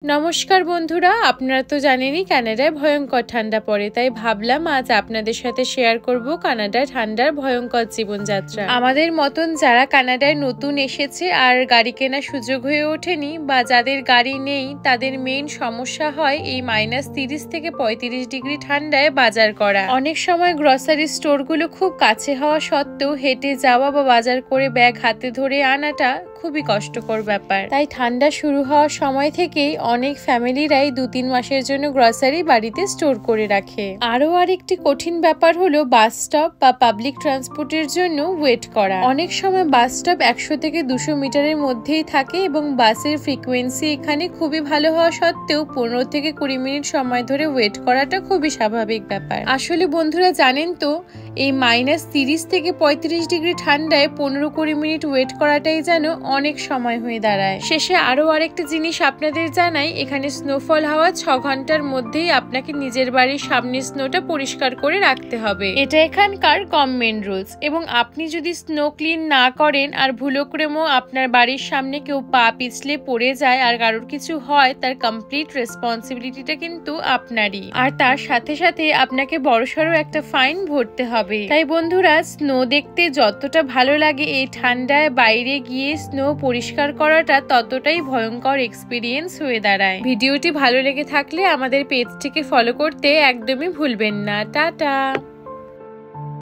নমস্কার বন্ধুরা, আপনারা তো জানেনই কানাডায় ভয়ঙ্কর ঠান্ডা পড়ে, তাই ভাবলাম আজ আপনাদের সাথে শেয়ার করব কানাডায় ঠান্ডার ভয়ঙ্কর জীবনযাত্রা। আমাদের মতন যারা কানাডায় নতুন এসেছে আর গাড়ি কেনার সুযোগ হয়ে ওঠেনি বা যাদের গাড়ি নেই, তাদের মেইন সমস্যা হয় এই -30 থেকে 35 ডিগ্রি ঠান্ডায় বাজার করা। অনেক সময় গ্রসারি স্টোরগুলো খুব কাছে হওয়া সত্ত্বেও হেঁটে যাওয়া বা বাজার করে ব্যাগ হাতে ধরে আনাটা খুবই কষ্টকর ব্যাপার। তাই ঠান্ডা শুরু হওয়ার সময় থেকেই অনেক ফ্যামিলিরাই 2-3 মাসের জন্য গ্রসারি বাড়িতে স্টোর করে রাখে। আরো আরেকটি কঠিন ব্যাপার হলো বাস স্টপ বা পাবলিক ট্রান্সপোর্টের জন্য ওয়েট করা। অনেক সময় বাস স্টপ 100 থেকে 200 মিটারের মধ্যেই থাকে এবং বাসের ফ্রিকোয়েন্সি এখানে খুবই ভালো হওয়া সত্ত্বেও 15 থেকে 20 মিনিট সময় ধরে ওয়েট করাটা খুবই স্বাভাবিক ব্যাপার। আসলে বন্ধুরা জানেন তো, এই -30 থেকে 35 ডিগ্রি ঠান্ডায় 15-20 মিনিট ওয়েট করাটাই যেন অনেক সময় হয়ে দাঁড়ায়। শেষে আরো আরেকটা জিনিস আপনাদের জানাই, এখানে স্নোফল হওয়া 6 ঘন্টার মধ্যেই আপনাকে নিজের বাড়ির সামনের স্নোটা পরিষ্কার করে রাখতে হবে। এটা এখানকার গভর্নমেন্ট রুলস, এবং আপনি যদি স্নো ক্লিন না করেন আর ভুলক্রমেও আপনার বাড়ির সামনে কেউ পা পিছলে পড়ে যায় আর কারোর কিছু হয়, তার কমপ্লিট রেসপন্সিবিলিটিটা কিন্তু আপনারই, আর তার সাথে সাথে আপনাকে বড়সড় একটা ফাইন ভরতে হবে। তাই বন্ধুরা, স্নো দেখতে যতটা ভালো লাগে, এই ঠান্ডায় বাইরে গিয়ে স্নো পরিষ্কার করাটা ততটাই ভয়ঙ্কর এক্সপিরিয়েন্স হয়ে দাঁড়ায়। ভিডিওটি ভালো লেগে থাকলে আমাদের পেজটিকে ফলো করতে একদমই ভুলবেন না। টাটা।